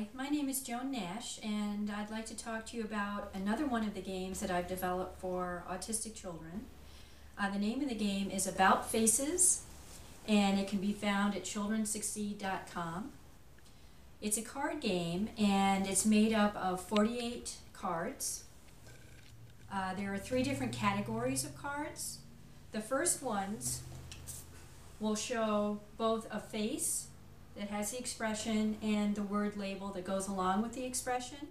Hi, my name is Joan Nash, and I'd like to talk to you about another one of the games that I've developed for autistic children. The name of the game is About Faces, and it can be found at childrensucceed.com. It's a card game, and it's made up of 48 cards. There are 3 different categories of cards. The first ones will show both a face that has the expression and the word label that goes along with the expression.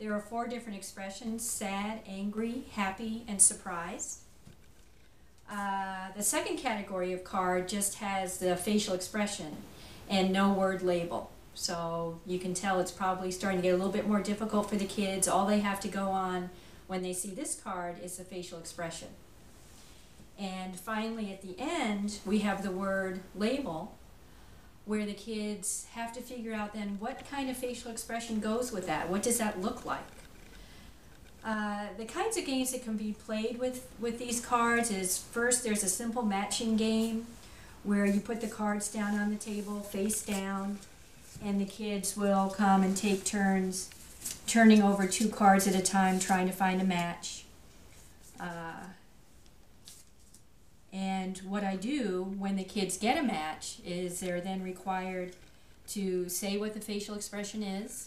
There are 4 different expressions: sad, angry, happy, and surprised. The second category of card just has the facial expression and no word label. So you can tell it's probably starting to get a little bit more difficult for the kids. All they have to go on when they see this card is the facial expression. And finally, at the end, we have the word label, where the kids have to figure out then what kind of facial expression goes with that. What does that look like? The kinds of games that can be played with these cards is, first, there's a simple matching game where you put the cards down on the table face down, and the kids will come and take turns turning over 2 cards at a time trying to find a match. And what I do when the kids get a match is they're then required to say what the facial expression is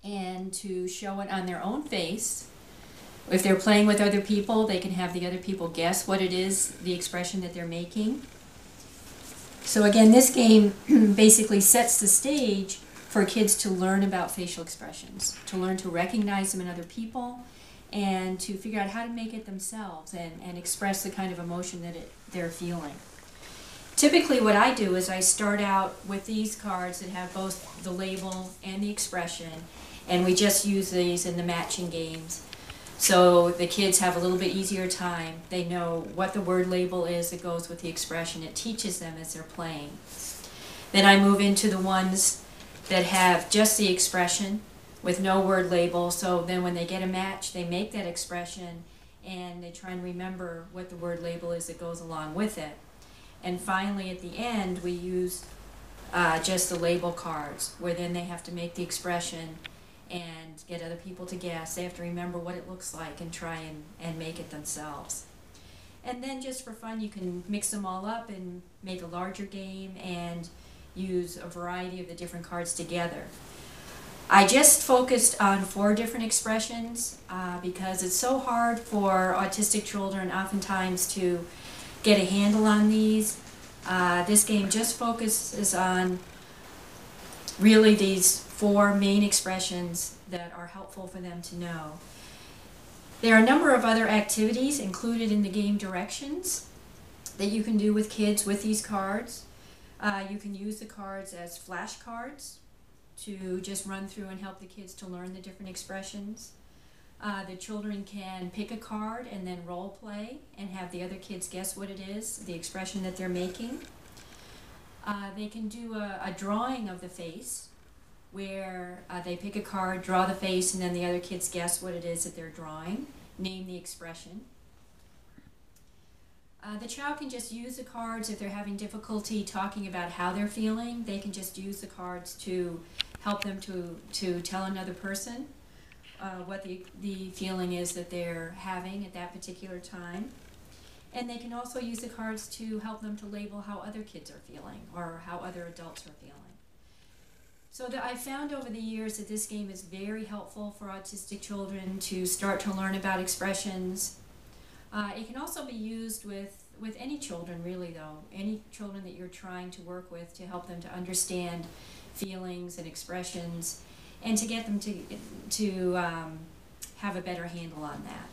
and to show it on their own face. If they're playing with other people, they can have the other people guess what it is, the expression that they're making. So again, this game basically sets the stage for kids to learn about facial expressions, to learn to recognize them in other people, and to figure out how to make it themselves and express the kind of emotion that they're feeling. Typically what I do is I start out with these cards that have both the label and the expression, and we just use these in the matching games. So the kids have a little bit easier time. They know what the word label is that goes with the expression. It teaches them as they're playing. Then I move into the ones that have just the expression with no word label, so then when they get a match, they make that expression and they try and remember what the word label is that goes along with it. And finally, at the end, we use just the label cards, where then they have to make the expression and get other people to guess. They have to remember what it looks like and try and make it themselves. And then just for fun, you can mix them all up and make a larger game and use a variety of the different cards together. I just focused on 4 different expressions because it's so hard for autistic children oftentimes to get a handle on these. This game just focuses on really these 4 main expressions that are helpful for them to know. There are a number of other activities included in the game directions that you can do with kids with these cards. You can use the cards as flashcards to just run through and help the kids to learn the different expressions. The children can pick a card and then role play and have the other kids guess what it is, the expression that they're making. They can do a drawing of the face, where they pick a card, draw the face, and then the other kids guess what it is that they're drawing, name the expression. The child can just use the cards if they're having difficulty talking about how they're feeling. They can just use the cards to help them to tell another person what the feeling is that they're having at that particular time. And they can also use the cards to help them to label how other kids are feeling or how other adults are feeling. So I found over the years that this game is very helpful for autistic children to start to learn about expressions. It can also be used with any children, really, though. Any children that you're trying to work with to help them to understand feelings and expressions and to get them to have a better handle on that.